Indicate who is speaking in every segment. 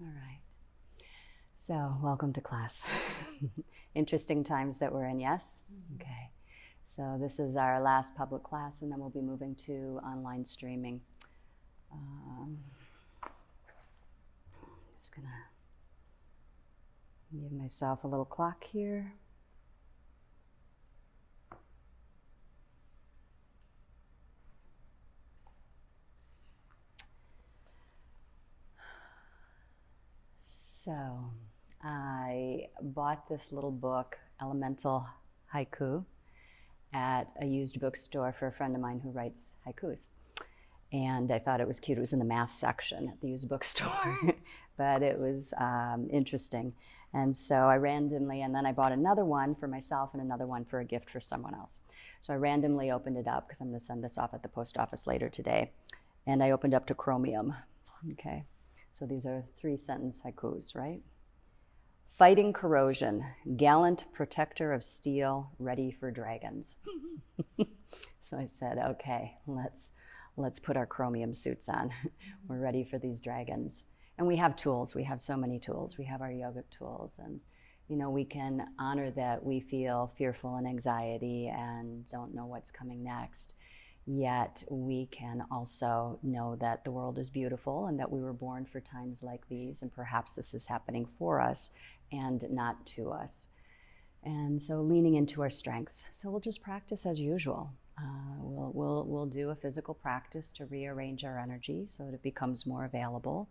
Speaker 1: All right. So, welcome to class. Interesting times that we're in, yes? Mm-hmm. Okay. So, this is our last public class, and then we'll be moving to online streaming. Just gonna give myself a little clock here. So, I bought this little book, Elemental Haiku, at a used bookstore for a friend of mine who writes haikus. And I thought it was cute. It was in the math section at the used bookstore, but it was interesting. And so I randomly, and then I bought another one for myself and another one for a gift for someone else. So I randomly opened it up because I'm going to send this off at the post office later today. And I opened up to chromium. Okay. So these are 3-sentence haikus, right? Fighting corrosion, gallant protector of steel, ready for dragons. So I said, okay, let's put our chromium suits on. We're ready for these dragons. And we have tools. We have so many tools. We have our yogic tools. And, we can honor that we feel fearful and anxiety and don't know what's coming next. Yet we can also know that the world is beautiful and that we were born for times like these, and perhaps this is happening for us and not to us. And so leaning into our strengths. So we'll just practice as usual. We'll do a physical practice to rearrange our energy so that it becomes more available.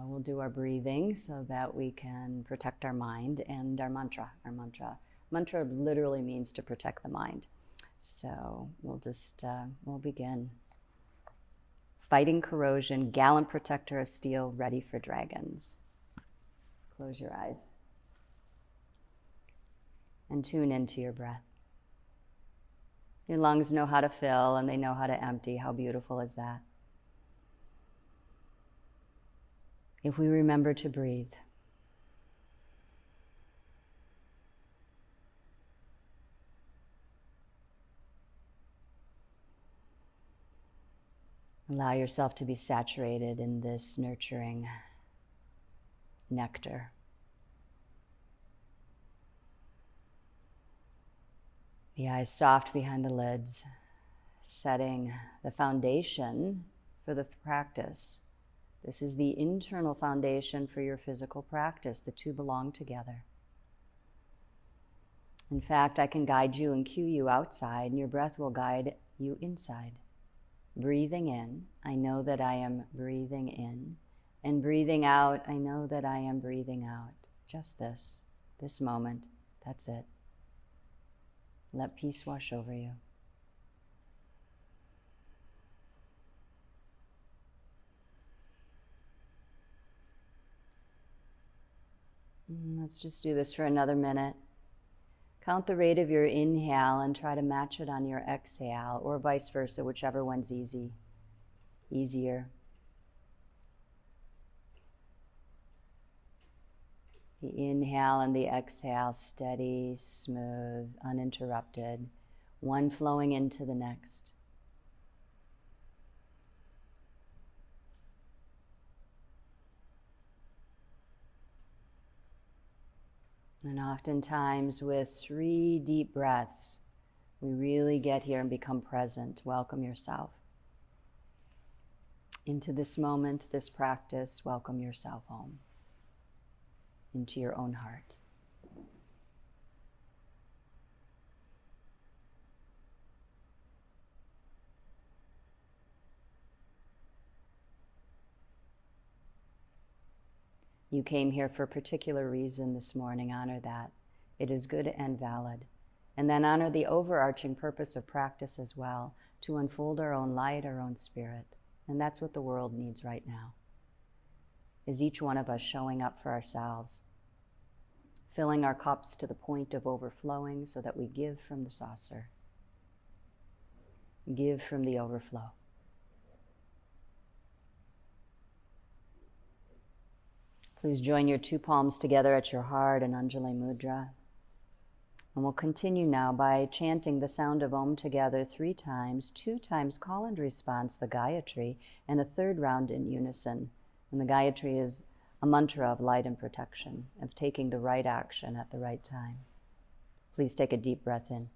Speaker 1: We'll do our breathing so that we can protect our mind, and our mantra. Mantra literally means to protect the mind. So we'll begin. Fighting corrosion, gallant protector of steel, ready for dragons. Close your eyes and tune into your breath. Your lungs know how to fill and they know how to empty. How beautiful is that? If we remember to breathe, allow yourself to be saturated in this nurturing nectar. The eyes soft behind the lids, setting the foundation for the practice. This is the internal foundation for your physical practice. The two belong together. In fact, I can guide you and cue you outside, and your breath will guide you inside. Breathing in, I know that I am breathing in. And breathing out, I know that I am breathing out. Just this moment, that's it. Let peace wash over you. Let's just do this for another minute. Count the rate of your inhale and try to match it on your exhale, or vice versa, whichever one's easier. The inhale and the exhale, steady, smooth, uninterrupted, one flowing into the next. And oftentimes with 3 deep breaths, we really get here and become present. Welcome yourself into this moment, this practice. Welcome yourself home into your own heart. You came here for a particular reason this morning. Honor that. It is good and valid. And then honor the overarching purpose of practice as well, to unfold our own light, our own spirit. And that's what the world needs right now, is each one of us showing up for ourselves, filling our cups to the point of overflowing so that we give from the saucer, give from the overflow. Please join your 2 palms together at your heart in Anjali Mudra. And we'll continue now by chanting the sound of Om together 3 times, 2 times call and response, the Gayatri, and a 3rd round in unison. And the Gayatri is a mantra of light and protection, of taking the right action at the right time. Please take a deep breath in.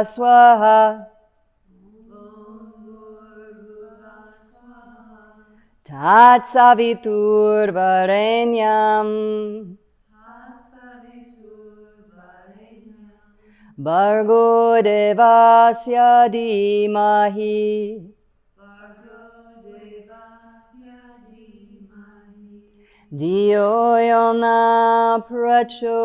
Speaker 1: Swaha. Tat savitur varenyam. Bargo devasya dhimahi. Diyo yona prachodayat.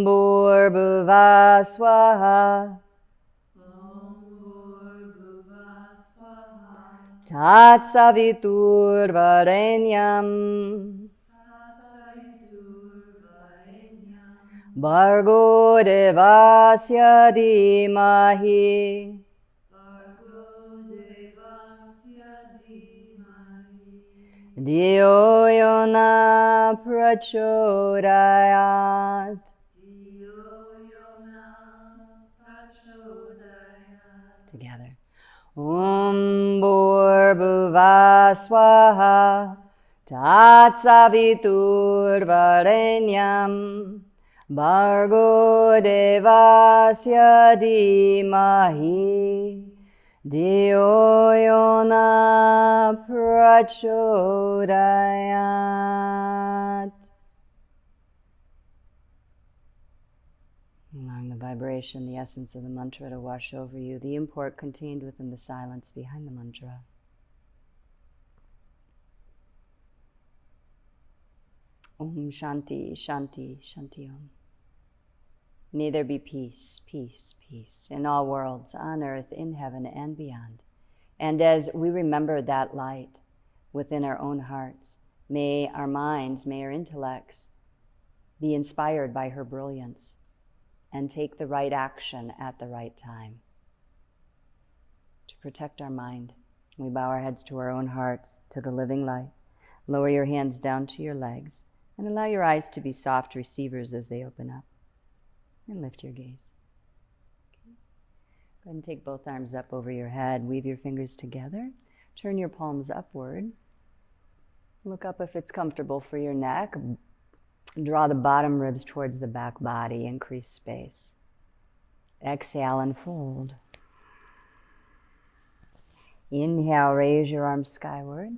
Speaker 1: Bhurбhuva swaha. Tat savitur varenyam. Bargo devasya dhimahi. Diyo yona prachodayat. Together. Bhurбhuva swaha. Tat savitur varenyam. Bargo devasya dhimahi. Diyo yona prachodayat. Allowing the vibration, the essence of the mantra to wash over you, the import contained within the silence behind the mantra. Om Shanti, Shanti, Shanti Om. May there be peace, peace, peace in all worlds, on earth, in heaven, and beyond. And as we remember that light within our own hearts, may our minds, may our intellects be inspired by her brilliance and take the right action at the right time. To protect our mind, we bow our heads to our own hearts, to the living light. Lower your hands down to your legs and allow your eyes to be soft receivers as they open up. And lift your gaze. Okay. Go ahead and take both arms up over your head. Weave your fingers together. Turn your palms upward. Look up if it's comfortable for your neck. Draw the bottom ribs towards the back body. Increase space. Exhale and fold. Inhale, raise your arms skyward.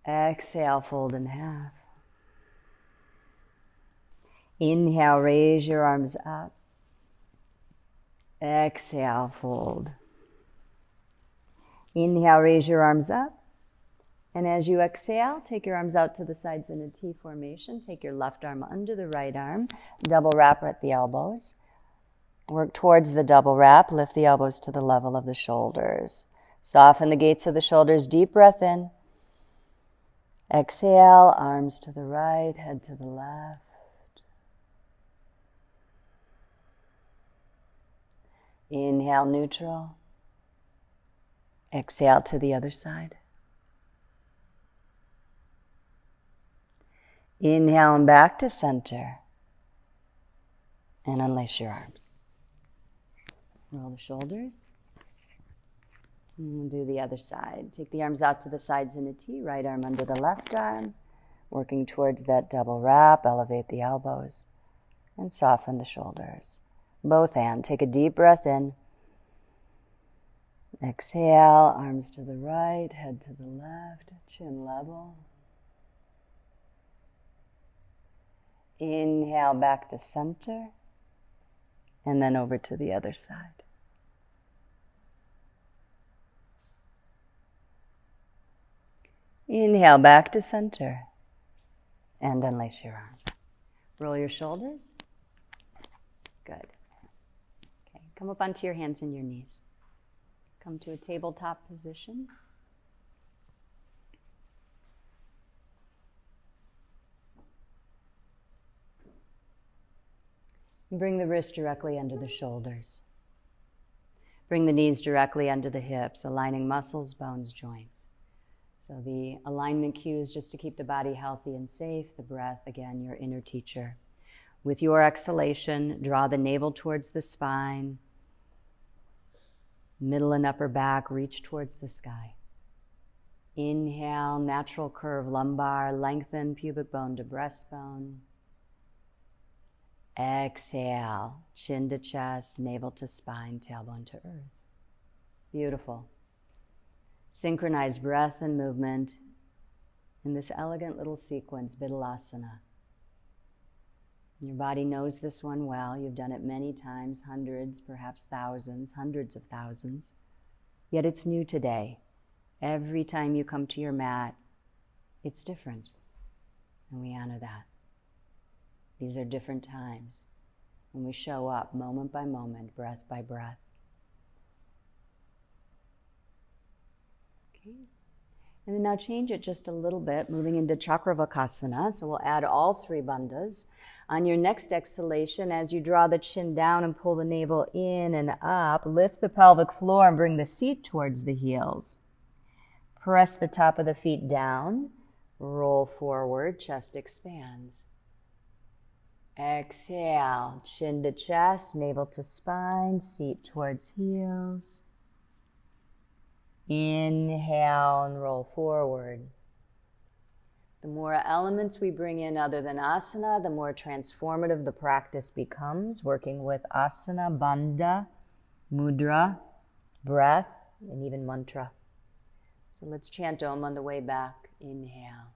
Speaker 1: Exhale, fold in half. Inhale, raise your arms up. Exhale, fold. Inhale, raise your arms up. And as you exhale, take your arms out to the sides in a T formation. Take your left arm under the right arm. Double wrap at the elbows. Work towards the double wrap. Lift the elbows to the level of the shoulders. Soften the gates of the shoulders. Deep breath in. Exhale, arms to the right, head to the left. Inhale, neutral. Exhale to the other side. Inhale and back to center. And unlace your arms. Roll the shoulders. And we'll do the other side. Take the arms out to the sides in a T. Right arm under the left arm. Working towards that double wrap. Elevate the elbows. And soften the shoulders. Both hands. Take a deep breath in. Exhale, arms to the right, head to the left, chin level. Inhale back to center. and then over to the other side. Inhale back to center and unlace your arms. Roll your shoulders. Good. Okay, come up onto your hands and your knees. Come to a tabletop position. And bring the wrists directly under the shoulders. Bring the knees directly under the hips, aligning muscles, bones, joints. So the alignment cues just to keep the body healthy and safe. The breath, again, your inner teacher. With your exhalation, draw the navel towards the spine. Middle and upper back reach towards the sky. Inhale, natural curve lumbar, lengthen pubic bone to breastbone. Exhale, chin to chest, navel to spine, tailbone to earth. Beautiful. Synchronize breath and movement in this elegant little sequence, Vidalasana. Your body knows this one well. You've done it many times, hundreds, perhaps thousands, hundreds of thousands. Yet it's new today. Every time you come to your mat, it's different. And we honor that. These are different times. And we show up moment by moment, breath by breath. Okay. And then now change it just a little bit, moving into Chakravakasana. So we'll add all three bandhas. On your next exhalation, as you draw the chin down and pull the navel in and up, lift the pelvic floor and bring the seat towards the heels. Press the top of the feet down, roll forward, chest expands. Exhale, chin to chest, navel to spine, seat towards heels. Inhale and roll forward. The more elements we bring in other than asana, the more transformative the practice becomes, working with asana, bandha, mudra, breath, and even mantra. So let's chant Om on the way back. Inhale.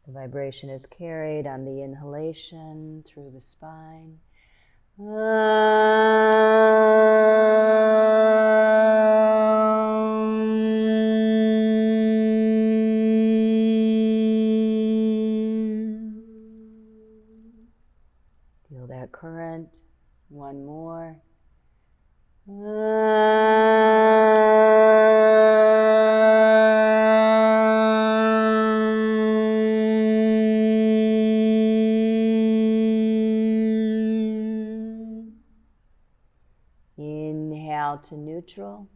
Speaker 1: The vibration is carried on the inhalation through the spine. Feel that current. One more. Inhale to neutral.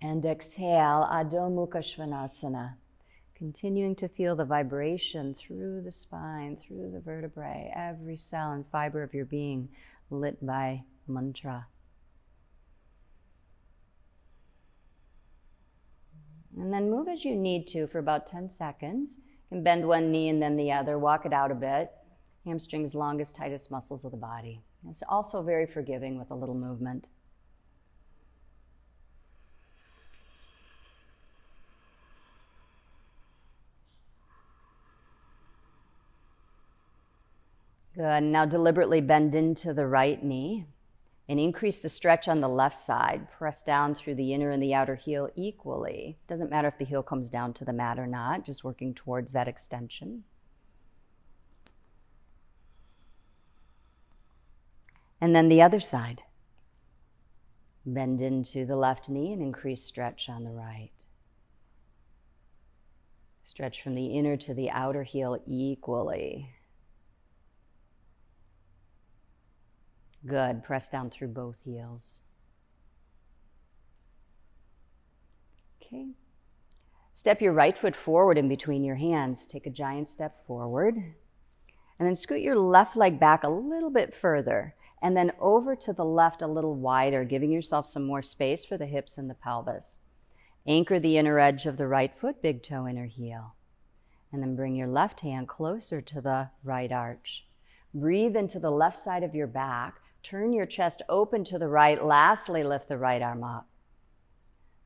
Speaker 1: And exhale, Adho Mukha Svanasana. Continuing to feel the vibration through the spine, through the vertebrae, every cell and fiber of your being lit by mantra. And then move as you need to for about 10 seconds. You can bend one knee and then the other, walk it out a bit. Hamstrings, longest, tightest muscles of the body. It's also very forgiving with a little movement. Good. Now deliberately bend into the right knee and increase the stretch on the left side. Press down through the inner and the outer heel equally. Doesn't matter if the heel comes down to the mat or not, just working towards that extension. And then the other side. Bend into the left knee and increase stretch on the right. Stretch from the inner to the outer heel equally. Good. Press down through both heels. Okay. Step your right foot forward in between your hands. Take a giant step forward. And then scoot your left leg back a little bit further. And then over to the left a little wider, giving yourself some more space for the hips and the pelvis. Anchor the inner edge of the right foot, big toe, inner heel. And then bring your left hand closer to the right arch. Breathe into the left side of your back. Turn your chest open to the right. Lastly, lift the right arm up.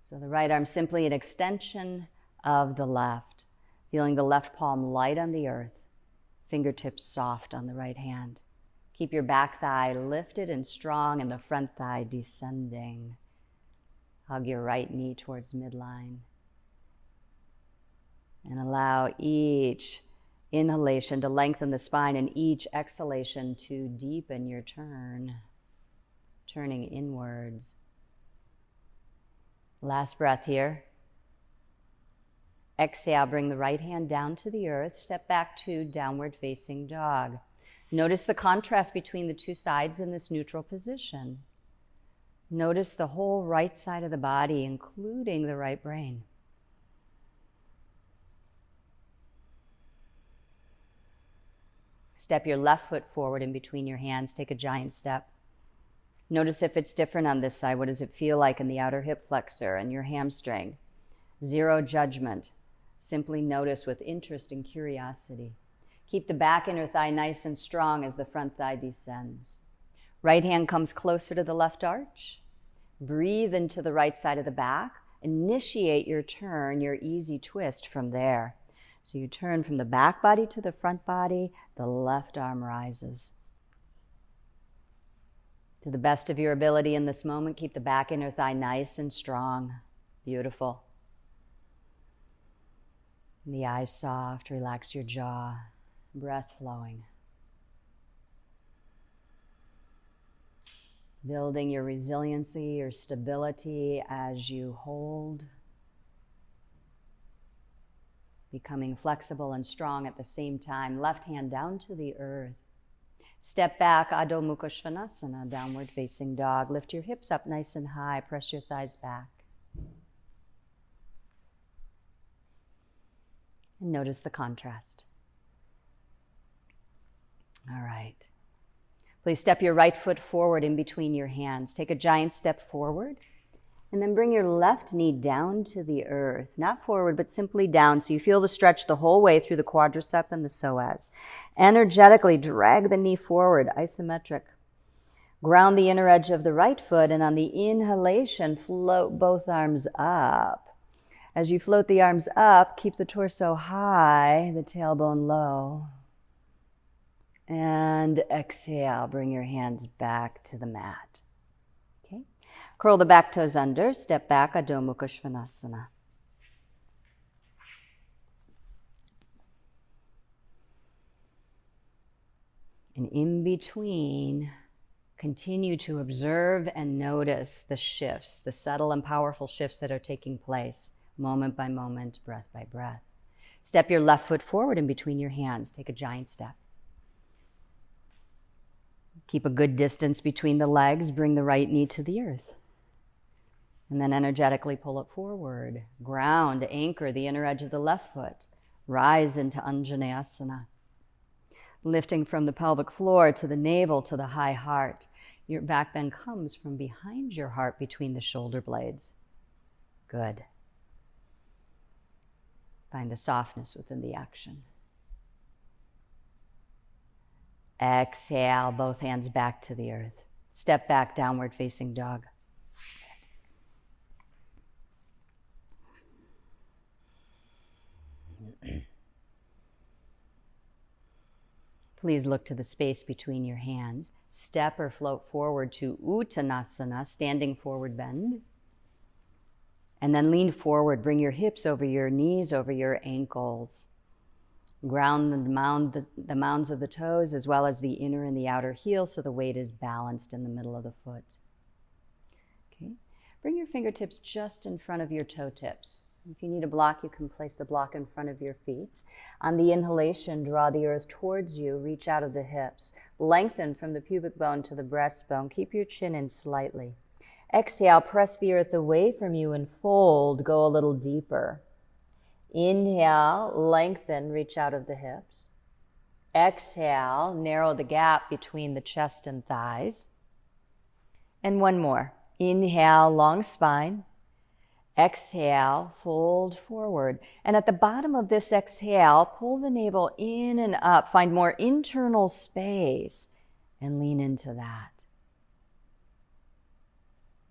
Speaker 1: So the right arm simply an extension of the left, feeling the left palm light on the earth, fingertips soft on the right hand. Keep your back thigh lifted and strong and the front thigh descending. Hug your right knee towards midline. And allow each inhalation to lengthen the spine and each exhalation to deepen your turn, turning inwards. Last breath here. Exhale, bring the right hand down to the earth. Step back to downward facing dog. Notice the contrast between the two sides in this neutral position. Notice the whole right side of the body, including the right brain. Step your left foot forward in between your hands. Take a giant step. Notice if it's different on this side. What does it feel like in the outer hip flexor and your hamstring? Zero judgment. Simply notice with interest and curiosity. Keep the back inner thigh nice and strong as the front thigh descends. Right hand comes closer to the left arch. Breathe into the right side of the back. Initiate your turn, your easy twist from there. So you turn from the back body to the front body. The left arm rises. To the best of your ability in this moment, keep the back inner thigh nice and strong. Beautiful. And the eyes soft, relax your jaw. Breath flowing. Building your resiliency, your stability as you hold. Becoming flexible and strong at the same time. Left hand down to the earth. Step back, Adho Mukha Svanasana, downward facing dog. Lift your hips up nice and high. Press your thighs back. And notice the contrast. All right. Please step your right foot forward in between your hands. Take a giant step forward. And then bring your left knee down to the earth. Not forward, but simply down. So you feel the stretch the whole way through the quadricep and the psoas. Energetically drag the knee forward, isometric. Ground the inner edge of the right foot, and on the inhalation, float both arms up. As you float the arms up, keep the torso high, the tailbone low. And exhale, bring your hands back to the mat. Okay. Curl the back toes under, step back, Adho Mukha Svanasana. And in between, continue to observe and notice the shifts, the subtle and powerful shifts that are taking place, moment by moment, breath by breath. Step your left foot forward in between your hands. Take a giant step. Keep a good distance between the legs. Bring the right knee to the earth. And then energetically pull it forward. Ground, anchor the inner edge of the left foot. Rise into Anjaneyasana. Lifting from the pelvic floor to the navel to the high heart. Your back bend comes from behind your heart between the shoulder blades. Good. Find the softness within the action. Exhale, both hands back to the earth. Step back, downward facing dog. Please look to the space between your hands. Step or float forward to Uttanasana, standing forward bend. And then lean forward. Bring your hips over your knees, over your ankles. Ground the mounds of the toes as well as the inner and the outer heel so the weight is balanced in the middle of the foot. Okay. Bring your fingertips just in front of your toe tips. If you need a block, you can place the block in front of your feet. On the inhalation, draw the earth towards you, reach out of the hips. Lengthen from the pubic bone to the breastbone. Keep your chin in slightly. Exhale, press the earth away from you and fold, go a little deeper. Inhale, lengthen, reach out of the hips. Exhale, narrow the gap between the chest and thighs. And one more. Inhale, long spine. Exhale, fold forward. And at the bottom of this exhale, pull the navel in and up. Find more internal space and lean into that.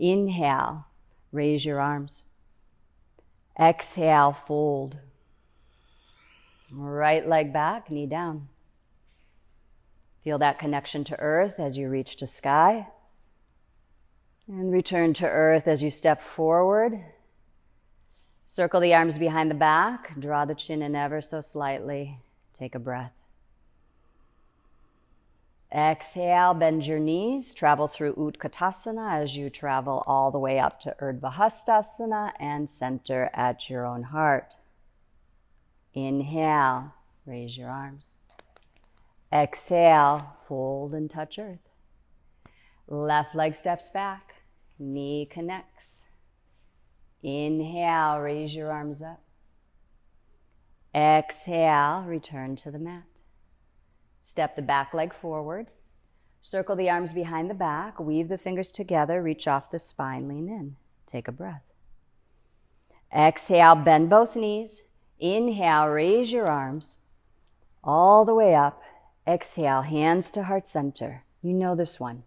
Speaker 1: Inhale, raise your arms. Exhale, fold. Right leg back, knee down. Feel that connection to earth as you reach to sky. And return to earth as you step forward. Circle the arms behind the back. Draw the chin in ever so slightly. Take a breath. Exhale, bend your knees. Travel through Utkatasana as you travel all the way up to Urdhva Hastasana and center at your own heart. Inhale, raise your arms. Exhale, fold and touch earth. Left leg steps back, knee connects. Inhale, raise your arms up. Exhale, return to the mat. Step the back leg forward. Circle the arms behind the back. Weave the fingers together. Reach off the spine. Lean in. Take a breath. Exhale, bend both knees. Inhale, raise your arms all the way up. Exhale, hands to heart center. You know this one.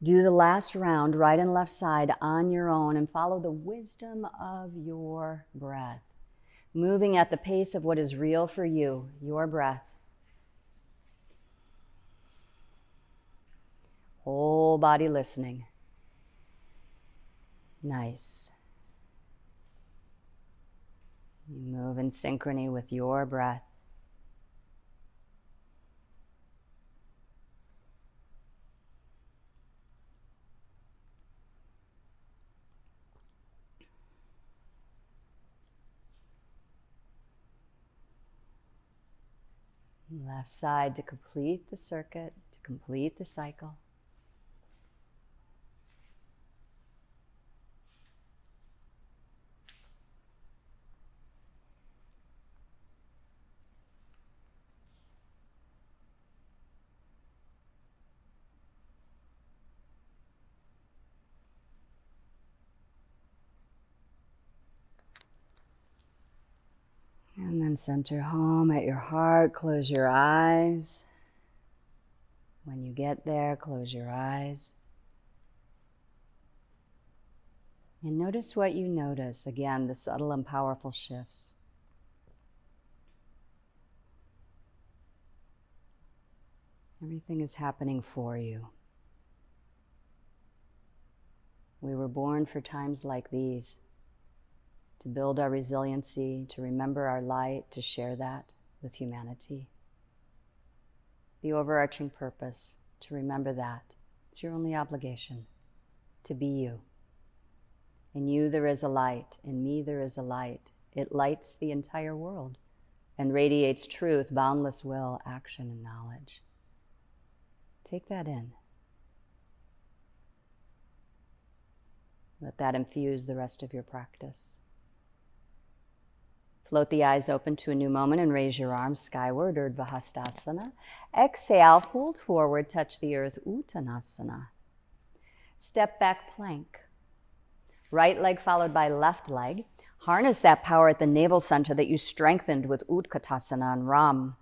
Speaker 1: Do the last round, right and left side, on your own and follow the wisdom of your breath. Moving at the pace of what is real for you, your breath. Whole body listening. Nice. You move in synchrony with your breath. Left side to complete the circuit, to complete the cycle. And then center home at your heart. Close your eyes. When you get there, close your eyes. And notice what you notice. Again, the subtle and powerful shifts. Everything is happening for you. We were born for times like these. To build our resiliency, to remember our light, to share that with humanity. The overarching purpose, to remember that. It's your only obligation, to be you. In you there is a light, in me there is a light. It lights the entire world and radiates truth, boundless will, action, and knowledge. Take that in. Let that infuse the rest of your practice. Float the eyes open to a new moment and raise your arms skyward, Urdhva Hastasana. Exhale, fold forward, touch the earth, Uttanasana. Step back plank. Right leg followed by left leg. Harness that power at the navel center that you strengthened with Utkatasana and Ram.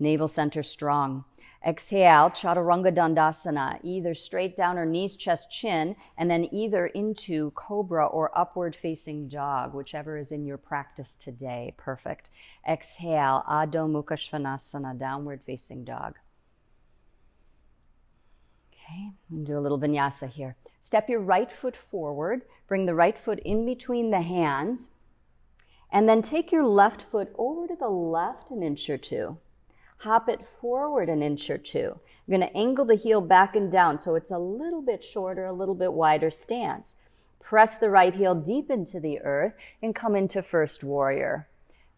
Speaker 1: Navel center strong. Exhale, Chaturanga Dandasana, either straight down or knees, chest, chin, and then either into cobra or upward facing dog, whichever is in your practice today. Perfect. Exhale, Adho Mukha Svanasana, downward facing dog. Okay, we'll do a little vinyasa here. Step your right foot forward, bring the right foot in between the hands, and then take your left foot over to the left an inch or two. Hop it forward an inch or two. You're going to angle the heel back and down so it's a little bit shorter, a little bit wider stance. Press the right heel deep into the earth and come into first warrior.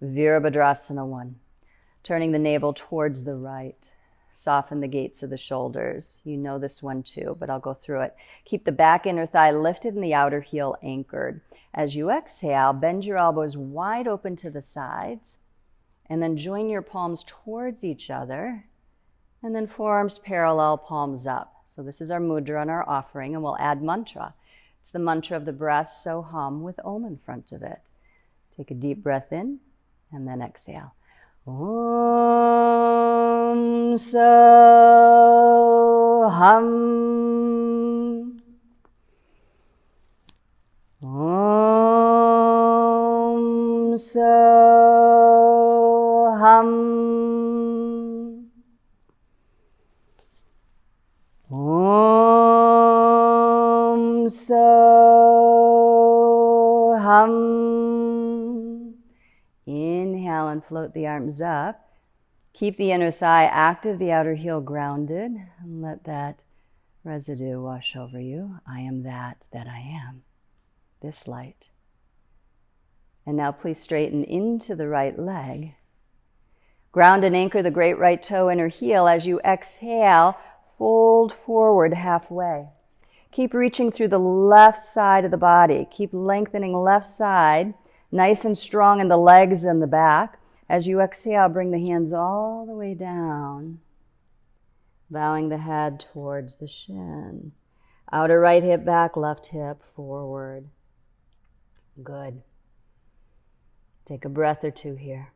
Speaker 1: Virabhadrasana 1. Turning the navel towards the right. Soften the gates of the shoulders. You know this one too, but I'll go through it. Keep the back inner thigh lifted and the outer heel anchored. As you exhale, bend your elbows wide open to the sides. And then join your palms towards each other. And then forearms parallel, palms up. So this is our mudra and our offering, and we'll add mantra. It's the mantra of the breath, so hum with Om in front of it. Take a deep breath in, and then exhale. Om so hum. Soham. Om Soham. Inhale and float the arms up. Keep the inner thigh active, the outer heel grounded, and let that residue wash over you. I am that I am, this light. And now please straighten into the right leg. Ground and anchor the great right toe, inner heel. As you exhale, fold forward halfway. Keep reaching through the left side of the body. Keep lengthening left side, nice and strong in the legs and the back. As you exhale, bring the hands all the way down, bowing the head towards the shin. Outer right hip back, left hip forward. Good. Take a breath or two here.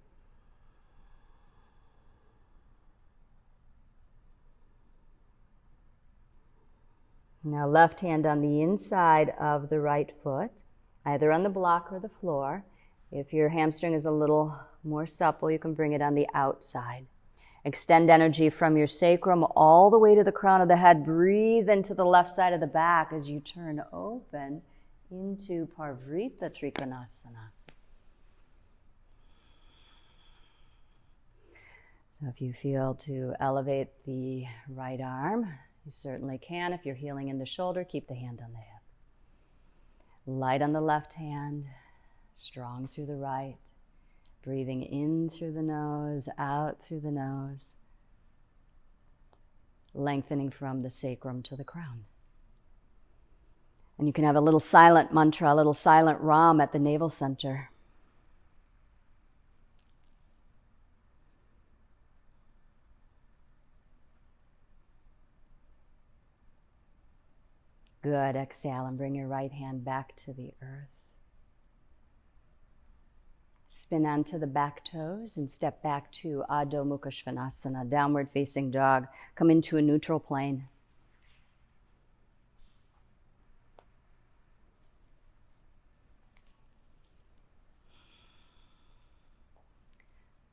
Speaker 1: Now left hand on the inside of the right foot, either on the block or the floor. If your hamstring is a little more supple, you can bring it on the outside. Extend energy from your sacrum all the way to the crown of the head. Breathe into the left side of the back as you turn open into Parvrita Trikonasana. So if you feel to elevate the right arm, you certainly can. If you're healing in the shoulder, keep the hand on the hip. Light on the left hand, strong through the right. Breathing in through the nose, out through the nose. Lengthening from the sacrum to the crown. And you can have a little silent mantra, a little silent Ram at the navel center. Good. Exhale and bring your right hand back to the earth. Spin onto the back toes and step back to Adho Mukha Svanasana, downward facing dog. Come into a neutral plane.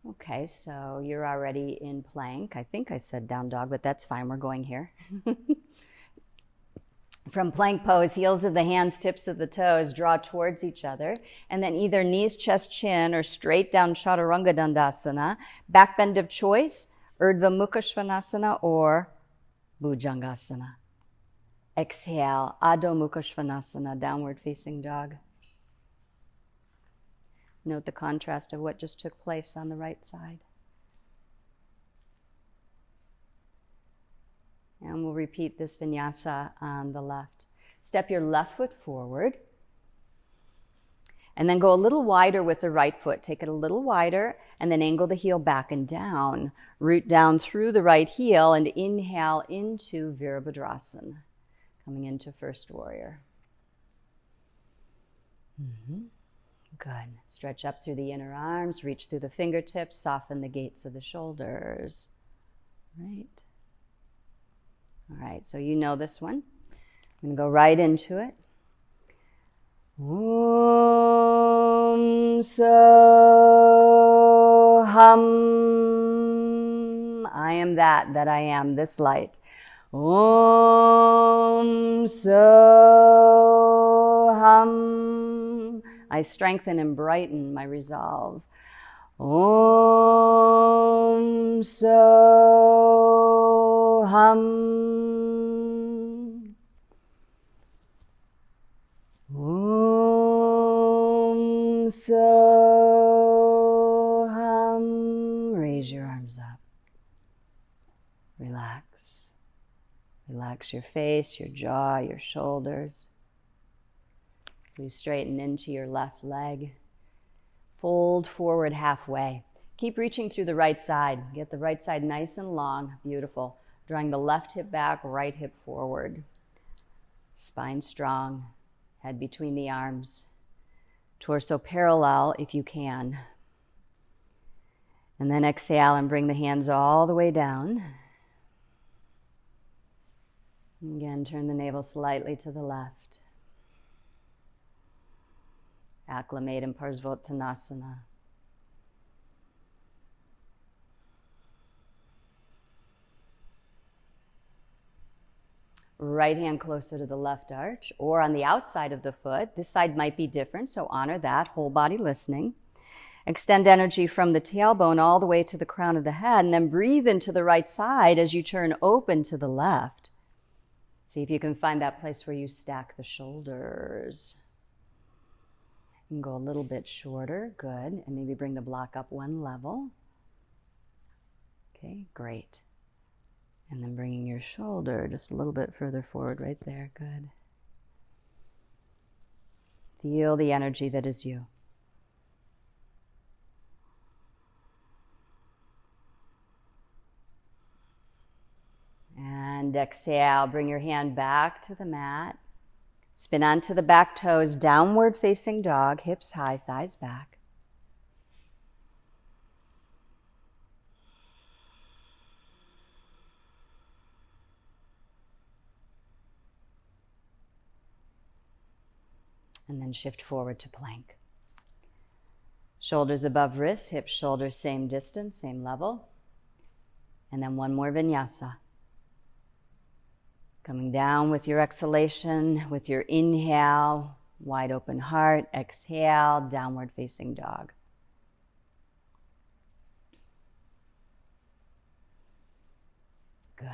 Speaker 1: Okay, so you're already in plank. I think I said down dog, but that's fine. We're going here. From plank pose, heels of the hands, tips of the toes, draw towards each other, and then either knees, chest, chin, or straight down Chaturanga Dandasana, back bend of choice, Urdhva Mukha Svanasana, or Bhujangasana. Exhale, Adho Mukha Svanasana, downward facing dog. Note the contrast of what just took place on the right side. And we'll repeat this vinyasa on the left. Step your left foot forward. And then go a little wider with the right foot. Take it a little wider and then angle the heel back and down. Root down through the right heel and inhale into Virabhadrasana. Coming into first warrior. Good. Stretch up through the inner arms. Reach through the fingertips. Soften the gates of the shoulders. Right. All right, so you know this one. I'm going to go right into it. Om Soham. I am that I am, this light. Om Soham. I strengthen and brighten my resolve. Om Soham. Om Soham. Raise your arms up. Relax. Relax your face, your jaw, your shoulders. Please straighten into your left leg. Fold forward halfway. Keep reaching through the right side. Get the right side nice and long. Beautiful. Drawing the left hip back, right hip forward. Spine strong. Head between the arms. Torso parallel if you can. And then exhale and bring the hands all the way down. Again, turn the navel slightly to the left. Acclimate in Parsvottanasana. Right hand closer to the left arch or on the outside of the foot. This side might be different, so honor that, whole body listening. Extend energy from the tailbone all the way to the crown of the head, and then breathe into the right side as you turn open to the left. See if you can find that place where you stack the shoulders. You can go a little bit shorter, good, and maybe bring the block up one level. Okay, great. And then bringing your shoulder just a little bit further forward right there, good. Feel the energy that is you. And exhale, bring your hand back to the mat. Spin onto the back toes, downward facing dog, hips high, thighs back. And then shift forward to plank. Shoulders above wrists, hips, shoulders, same distance, same level. And then one more vinyasa. Coming down with your exhalation, with your inhale, wide open heart, exhale, downward facing dog. Good.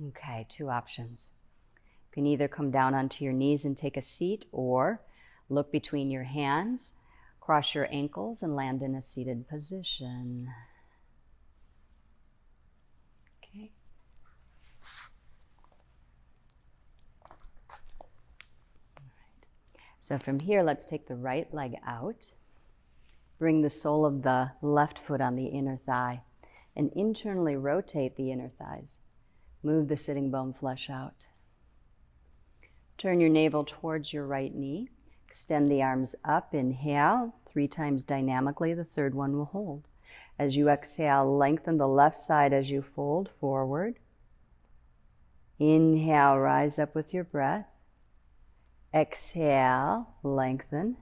Speaker 1: Okay, two options. You can either come down onto your knees and take a seat, or look between your hands, cross your ankles, and land in a seated position. Okay. All right. So from here, let's take the right leg out. Bring the sole of the left foot on the inner thigh and internally rotate the inner thighs. Move the sitting bone flesh out. Turn your navel towards your right knee. Extend the arms up. Inhale, 3 times dynamically. The third one will hold. As you exhale, lengthen the left side as you fold forward. Inhale, rise up with your breath. Exhale, lengthen.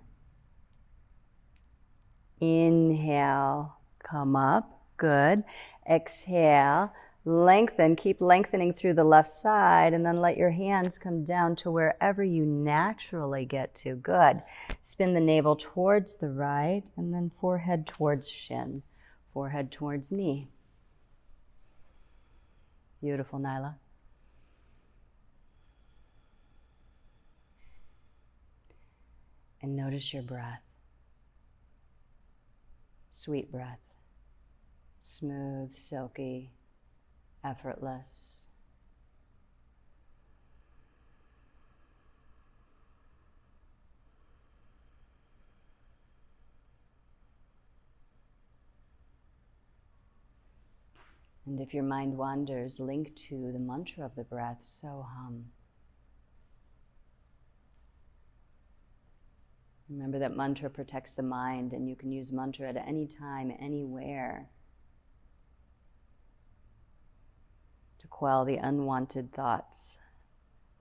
Speaker 1: Inhale, come up. Good. Exhale, lengthen. Keep lengthening through the left side, and then let your hands come down to wherever you naturally get to. Good. Spin the navel towards the right, and then forehead towards shin, forehead towards knee. Beautiful, Nyla. And notice your breath. Sweet breath. Smooth, silky, effortless. And if your mind wanders, link to the mantra of the breath, so hum. Remember that mantra protects the mind, and you can use mantra at any time, anywhere, to quell the unwanted thoughts,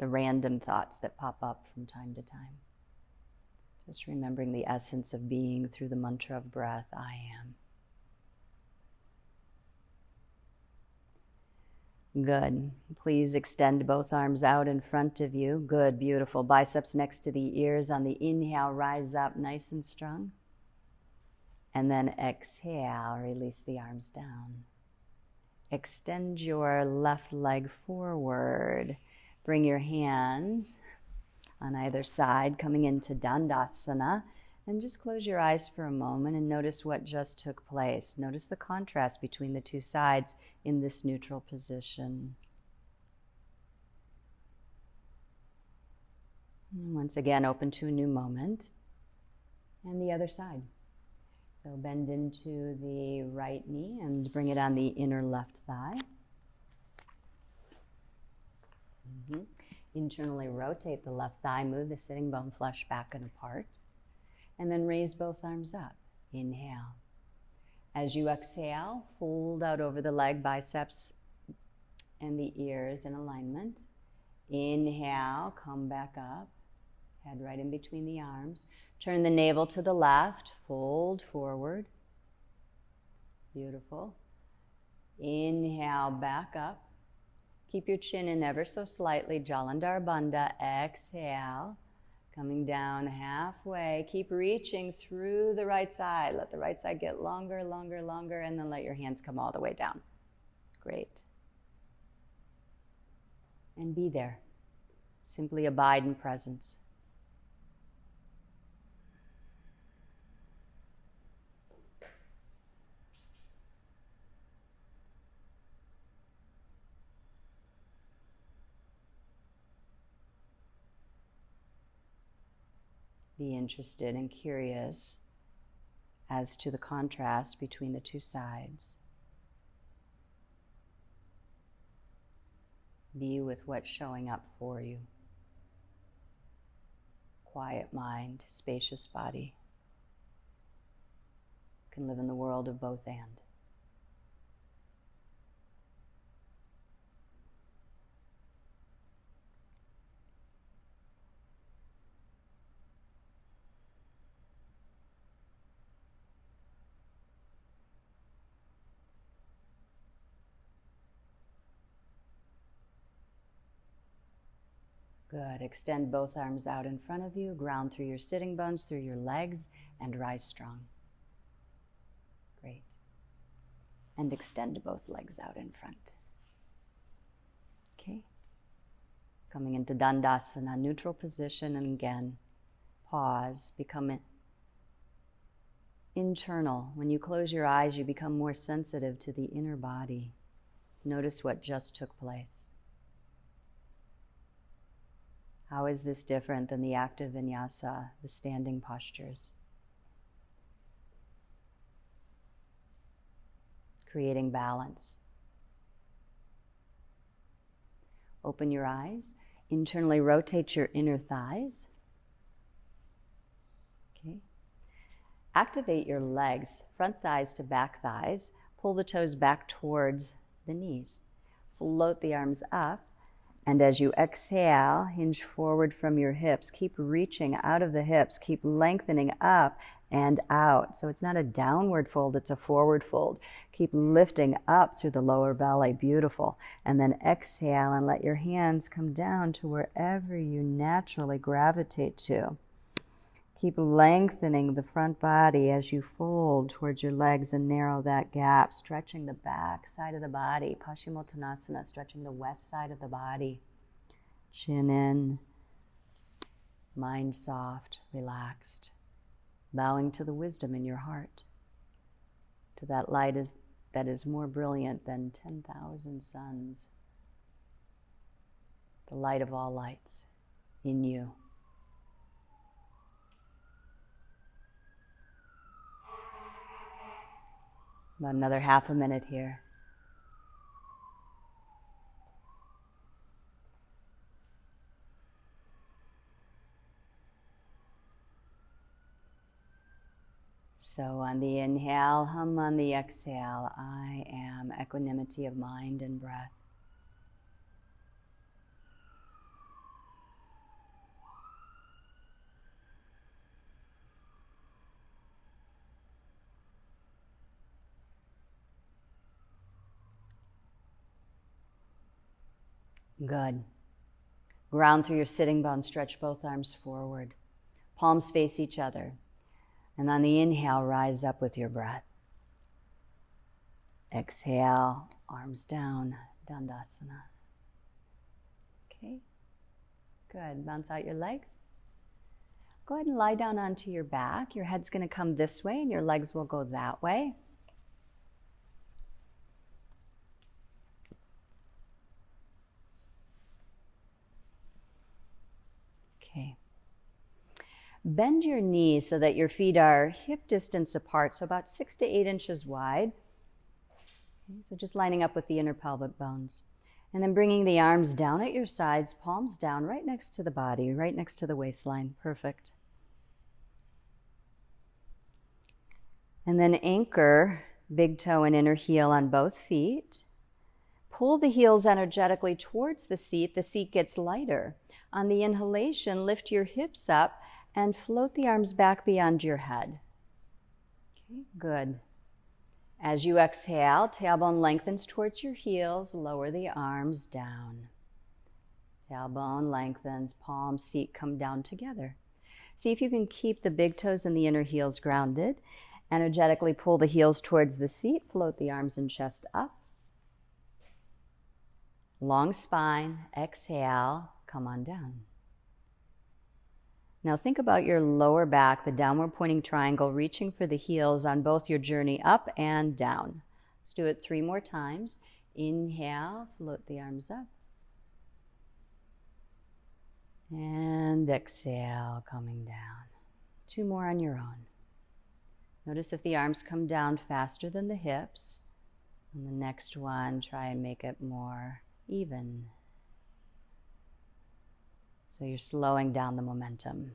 Speaker 1: the random thoughts that pop up from time to time. Just remembering the essence of being through the mantra of breath, I am. Good. Please extend both arms out in front of you. Good, beautiful. Biceps next to the ears. On the inhale, rise up nice and strong. And then exhale, release the arms down. Extend your left leg forward. Bring your hands on either side, coming into Dandasana. And just close your eyes for a moment and notice what just took place. Notice the contrast between the two sides in this neutral position. And once again, open to a new moment. And the other side. So bend into the right knee and bring it on the inner left thigh. Internally rotate the left thigh, move the sitting bone flesh back and apart. And then raise both arms up. Inhale. As you exhale, fold out over the leg, biceps and the ears in alignment. Inhale, come back up. Head right in between the arms. Turn the navel to the left, fold forward. Beautiful. Inhale, back up. Keep your chin in ever so slightly, Jalandhar Bandha. Exhale, coming down halfway. Keep reaching through the right side. Let the right side get longer, longer, longer, and then let your hands come all the way down. Great. And be there. Simply abide in presence. Be interested and curious as to the contrast between the two sides. Be with what's showing up for you. Quiet mind, spacious body. Can live in the world of both and. Good. Extend both arms out in front of you, ground through your sitting bones, through your legs, and rise strong. Great. And extend both legs out in front. Okay. Coming into Dandasana, neutral position, and again, pause, become internal. When you close your eyes, you become more sensitive to the inner body. Notice what just took place. How is this different than the active vinyasa, the standing postures? Creating balance. Open your eyes. Internally rotate your inner thighs. Okay. Activate your legs, front thighs to back thighs. Pull the toes back towards the knees. Float the arms up. And as you exhale, hinge forward from your hips. Keep reaching out of the hips. Keep lengthening up and out. So it's not a downward fold, it's a forward fold. Keep lifting up through the lower belly. Beautiful. And then exhale and let your hands come down to wherever you naturally gravitate to. Keep lengthening the front body as you fold towards your legs and narrow that gap, stretching the back side of the body, Paschimottanasana, stretching the west side of the body. Chin in, mind soft, relaxed, bowing to the wisdom in your heart, to that light that is more brilliant than 10,000 suns, the light of all lights in you. About another half a minute here. So on the inhale, hum on the exhale. I am equanimity of mind and breath. Good. Ground through your sitting bones, stretch both arms forward. Palms face each other. And on the inhale, rise up with your breath. Exhale, arms down, Dandasana. Okay, good. Bounce out your legs. Go ahead and lie down onto your back. Your head's going to come this way and your legs will go that way. Okay. Bend your knees so that your feet are hip distance apart, so about 6 to 8 inches wide. Okay, so just lining up with the inner pelvic bones. And then bringing the arms down at your sides, palms down, right next to the body, right next to the waistline. Perfect. And then anchor big toe and inner heel on both feet. Pull the heels energetically towards the seat. The seat gets lighter. On the inhalation, lift your hips up and float the arms back beyond your head. Okay, good. As you exhale, tailbone lengthens towards your heels. Lower the arms down. Tailbone lengthens, palms, seat come down together. See if you can keep the big toes and the inner heels grounded. Energetically pull the heels towards the seat. Float the arms and chest up. Long spine, exhale, come on down. Now think about your lower back, the downward pointing triangle, reaching for the heels on both your journey up and down. Let's do it 3 more times. Inhale, float the arms up. And exhale, coming down. 2 more on your own. Notice if the arms come down faster than the hips. And the next one, try and make it more even. So you're slowing down the momentum.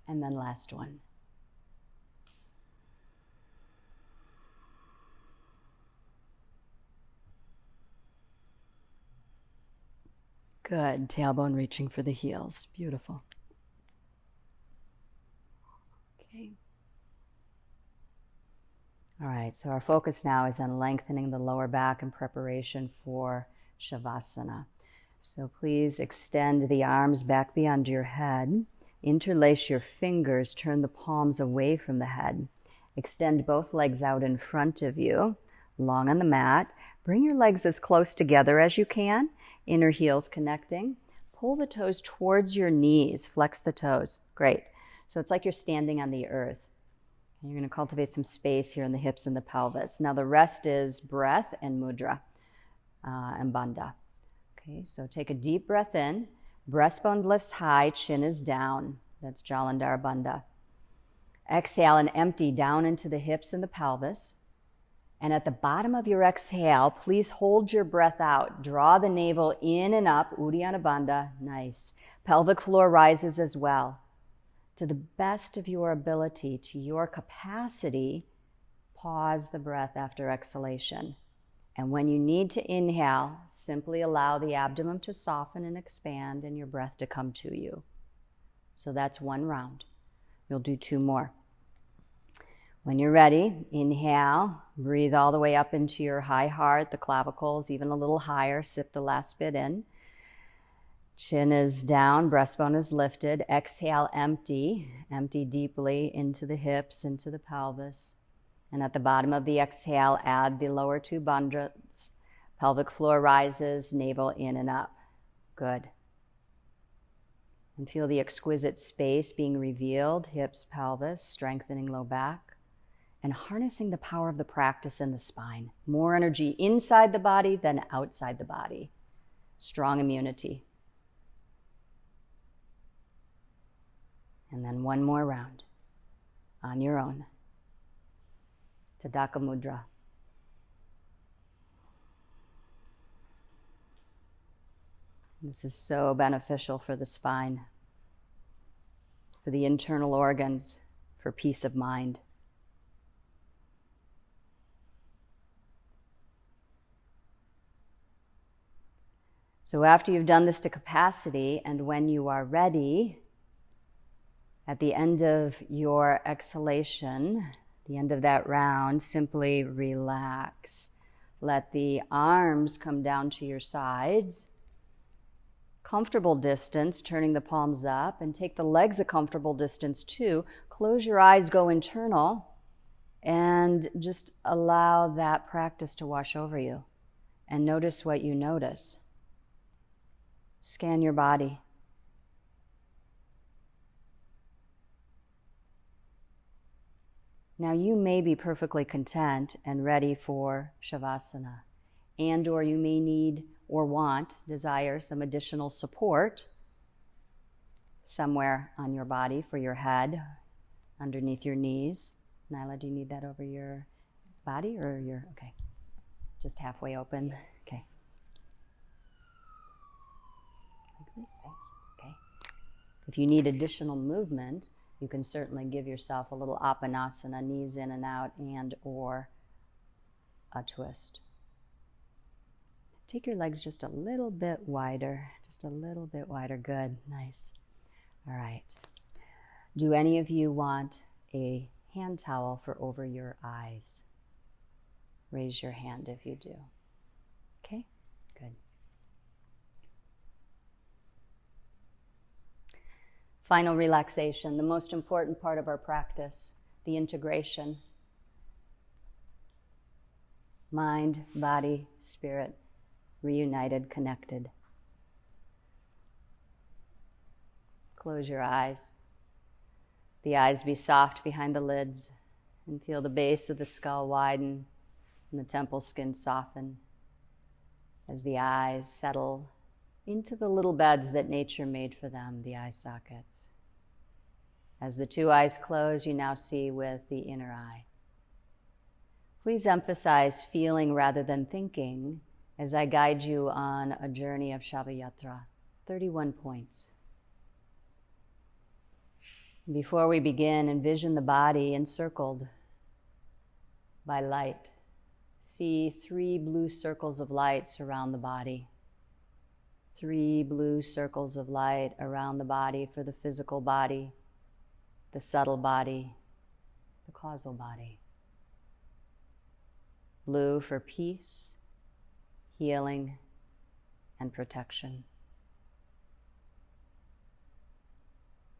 Speaker 1: And then last one. Good. Tailbone reaching for the heels. Beautiful. Okay. All right, so our focus now is on lengthening the lower back in preparation for shavasana. So please extend the arms back beyond your head. Interlace your fingers, turn the palms away from the head. Extend both legs out in front of you, long on the mat. Bring your legs as close together as you can, inner heels connecting. Pull the toes towards your knees, flex the toes. Great. So it's like you're standing on the earth. You're going to cultivate some space here in the hips and the pelvis. Now the rest is breath and mudra and bandha. Okay, so take a deep breath in. Breastbone lifts high, chin is down. That's Jalandhara Bandha. Exhale and empty down into the hips and the pelvis. And at the bottom of your exhale, please hold your breath out. Draw the navel in and up, Uddiyana Bandha. Nice. Pelvic floor rises as well. To the best of your ability, to your capacity, pause the breath after exhalation. And when you need to inhale, simply allow the abdomen to soften and expand and your breath to come to you. So that's 1 round. You'll do 2 more. When you're ready, inhale, breathe all the way up into your high heart, the clavicles, even a little higher. Sip the last bit in. Chin is down, breastbone is lifted. Exhale, empty. Empty deeply into the hips, into the pelvis. And at the bottom of the exhale, add the lower 2 bandhas. Pelvic floor rises, navel in and up. Good. And feel the exquisite space being revealed, hips, pelvis, strengthening low back, and harnessing the power of the practice in the spine. More energy inside the body than outside the body. Strong immunity. And then 1 more round on your own. Tadaka Mudra. This is so beneficial for the spine, for the internal organs, for peace of mind. So after you've done this to capacity, and when you are ready, at the end of your exhalation, the end of that round, simply relax. Let the arms come down to your sides. Comfortable distance, turning the palms up, and take the legs a comfortable distance too. Close your eyes, go internal, and just allow that practice to wash over you. And notice what you notice. Scan your body. Now you may be perfectly content and ready for shavasana, and or you may need or want, desire some additional support somewhere on your body for your head, underneath your knees. Nyla, do you need that over your body or your, okay, just halfway open, okay. Like this, okay. If you need additional movement, You can certainly give yourself a little apanasana, knees in and out, and or a twist. Take your legs just a little bit wider, just a little bit wider. Good, nice. All right. Do any of you want a hand towel for over your eyes? Raise your hand if you do. Okay, good. Final relaxation, the most important part of our practice, the integration. Mind, body, spirit, reunited, connected. Close your eyes. The eyes be soft behind the lids, and feel the base of the skull widen and the temple skin soften as the eyes settle into the little beds that nature made for them, the eye sockets. As the two eyes close, you now see with the inner eye. Please emphasize feeling rather than thinking as I guide you on a journey of Shavayatra, 31 points. Before we begin, envision the body encircled by light. See 3 blue circles of light surround the body. 3 blue circles of light around the body for the physical body, the subtle body, the causal body. Blue for peace, healing, and protection.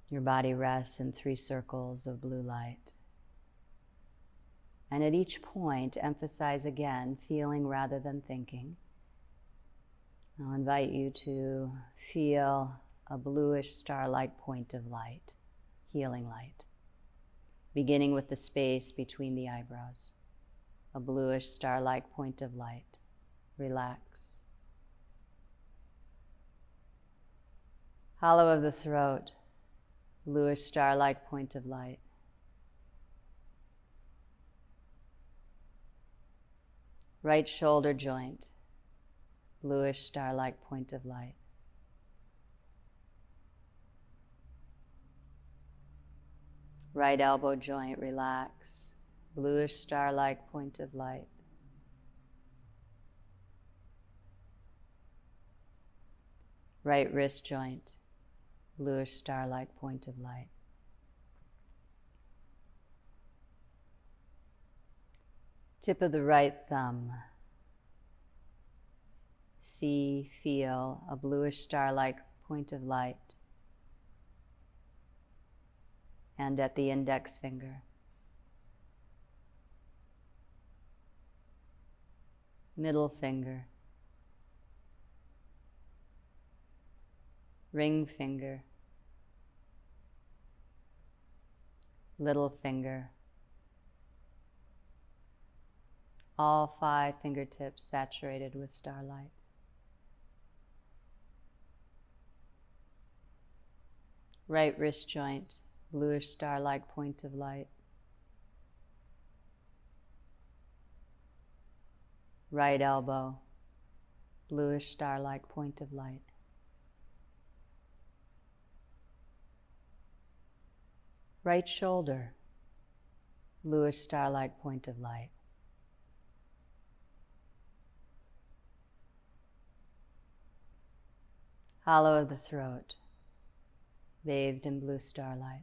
Speaker 1: Your body rests in 3 circles of blue light. And at each point, emphasize again, feeling rather than thinking. I'll invite you to feel a bluish star-like point of light, healing light, beginning with the space between the eyebrows. A bluish star-like point of light. Relax. Hollow of the throat, bluish star-like point of light. Right shoulder joint, bluish star-like point of light. Right elbow joint, relax, bluish star-like point of light. Right wrist joint, bluish star-like point of light. Tip of the right thumb. See, feel a bluish star-like point of light. And at the index finger. Middle finger. Ring finger. Little finger. All 5 fingertips saturated with starlight. Right wrist joint, bluish star-like point of light. Right elbow, bluish star-like point of light. Right shoulder, bluish star-like point of light. Hollow of the throat, bathed in blue starlight.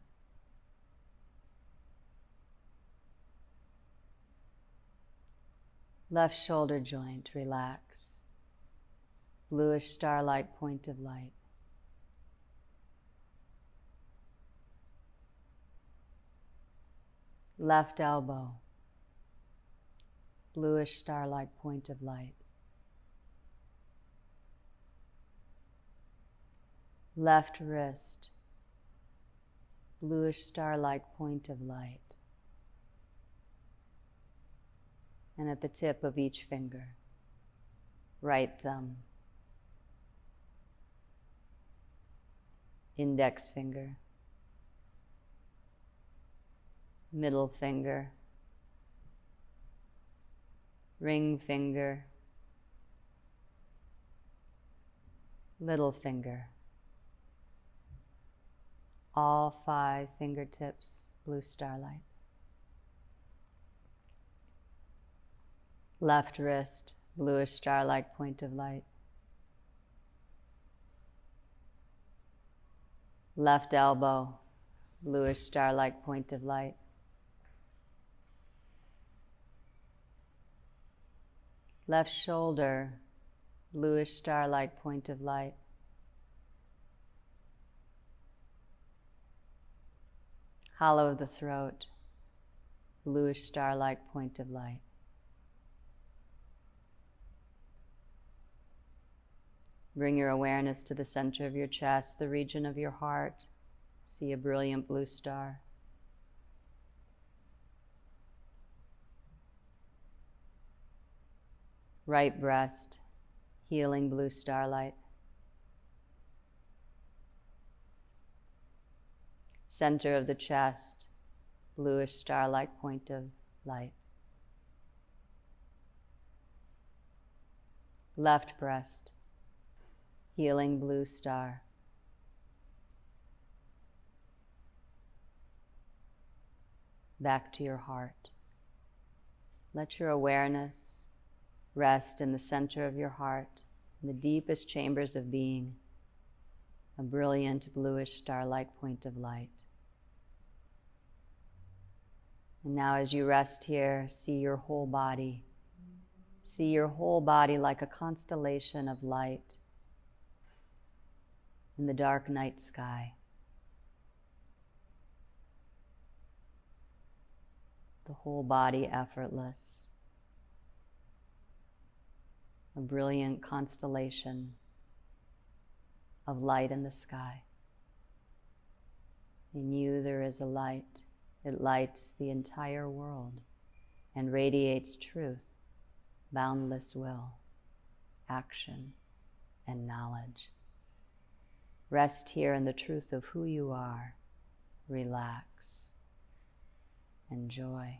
Speaker 1: Left shoulder joint, relax, bluish star-like point of light. Left elbow, bluish star-like point of light. Left wrist, bluish star-like point of light. And at the tip of each finger, right thumb, index finger, middle finger, ring finger, little finger. all 5 fingertips, blue starlight. Left wrist, bluish star-like point of light. Left elbow, bluish star-like point of light. Left shoulder, bluish star-like point of light. Hollow of the throat, bluish star-like point of light. Bring your awareness to the center of your chest, the region of your heart. See a brilliant blue star. Right breast, healing blue starlight. Center of the chest, bluish star-like point of light. Left breast, healing blue star. Back to your heart. Let your awareness rest in the center of your heart, in the deepest chambers of being, a brilliant bluish star-like point of light. And now as you rest here, see your whole body. See your whole body like a constellation of light in the dark night sky. The whole body effortless. A brilliant constellation of light in the sky. In you there is a light. It lights the entire world and radiates truth, boundless will, action, and knowledge. Rest here in the truth of who you are. Relax. Enjoy.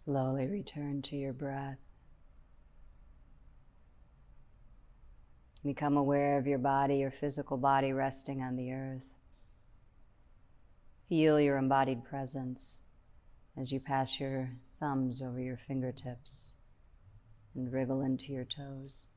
Speaker 1: Slowly return to your breath. Become aware of your body, your physical body resting on the earth. Feel your embodied presence as you pass your thumbs over your fingertips and wriggle into your toes.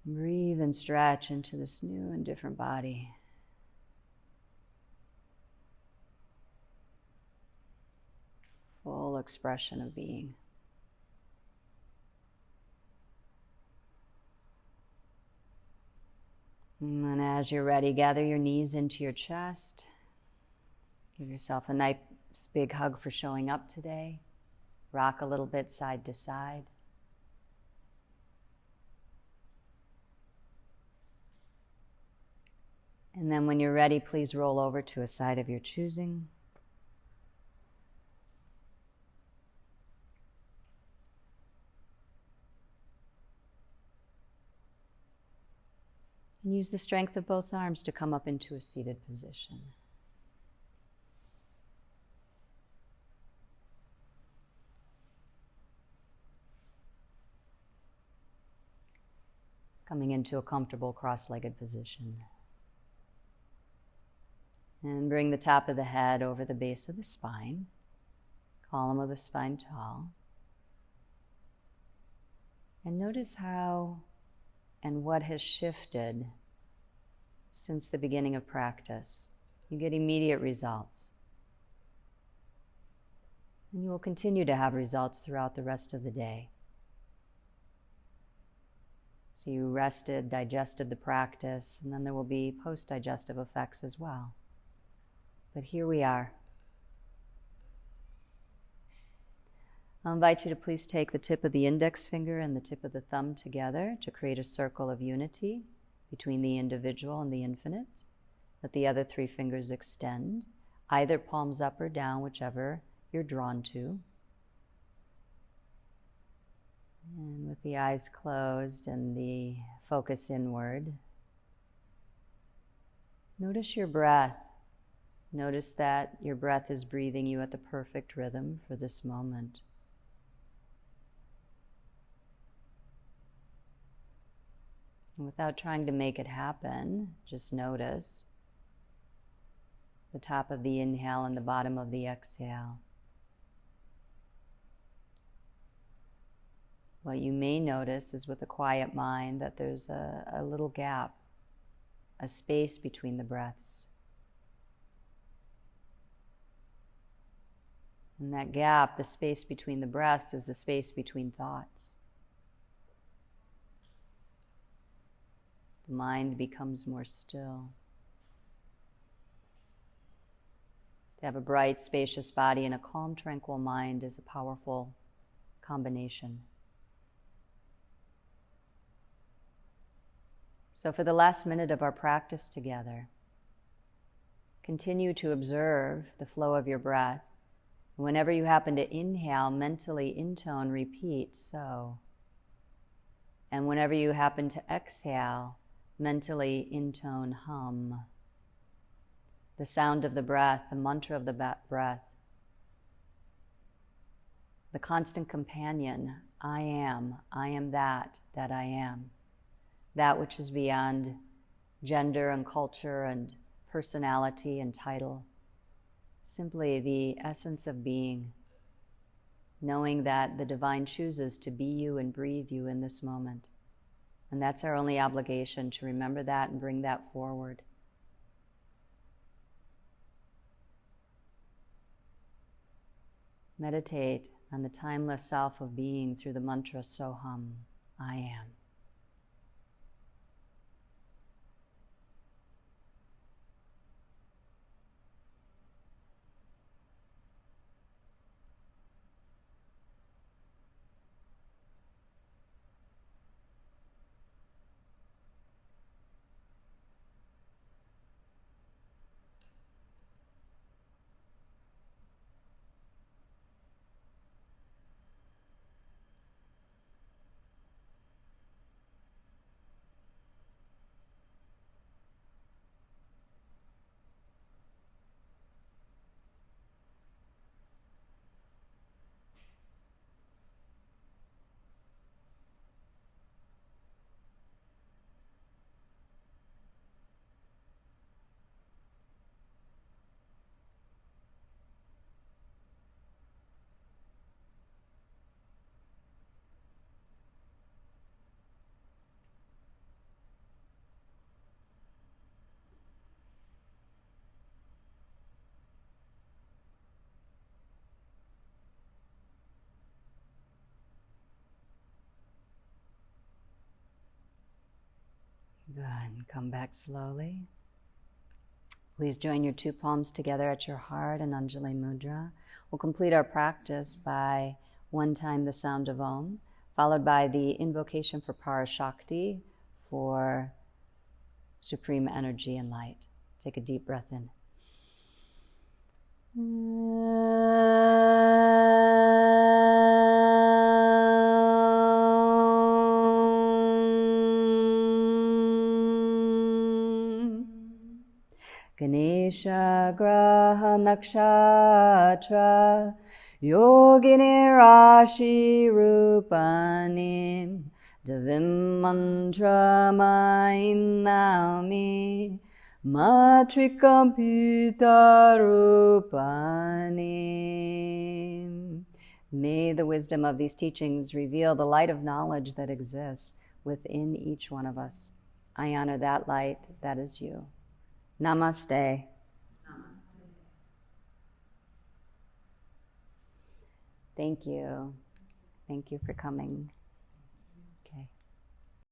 Speaker 1: Breathe and stretch into this new and different body. Full expression of being. And as you're ready, gather your knees into your chest. Give yourself a nice big hug for showing up today. Rock a little bit side to side. And then when you're ready, please roll over to a side of your choosing. And use the strength of both arms to come up into a seated position. Coming into a comfortable cross-legged position. And bring the top of the head over the base of the spine. Column of the spine tall. And notice how and what has shifted since the beginning of practice. You get immediate results. And you will continue to have results throughout the rest of the day. So you rested, digested the practice, and then there will be post-digestive effects as well. But here we are. I'll invite you to please take the tip of the index finger and the tip of the thumb together to create a circle of unity between the individual and the infinite. Let the other three fingers extend, either palms up or down, whichever you're drawn to. And with the eyes closed and the focus inward, notice your breath. Notice that your breath is breathing you at the perfect rhythm for this moment. And without trying to make it happen, just notice the top of the inhale and the bottom of the exhale. What you may notice is with a quiet mind that there's a little gap, a space between the breaths. And that gap, the space between the breaths, is the space between thoughts. The mind becomes more still. To have a bright, spacious body and a calm, tranquil mind is a powerful combination. So for the last minute of our practice together, continue to observe the flow of your breath. Whenever you happen to inhale, mentally intone, repeat, so. And whenever you happen to exhale, mentally intone, hum. The sound of the breath, the mantra of the breath. The constant companion, I am that I am. That which is beyond gender and culture and personality and title. Simply the essence of being, knowing that the divine chooses to be you and breathe you in this moment. And that's our only obligation, to remember that and bring that forward. Meditate on the timeless self of being through the mantra Soham, I am. Good. Come back slowly. Please join your two palms together at your heart in Anjali Mudra. We'll complete our practice by one time the sound of Om, followed by the invocation for Parashakti, for supreme energy and light. Take a deep breath in. Ganesha Graha Nakshatra Yogini Rashi Rupanim Devim Mantra Mainami Matrikam Pita Rupanim. May the wisdom of these teachings reveal the light of knowledge that exists within each one of us. I honor that light, that is you. Namaste. Namaste. Thank you. Thank you for coming.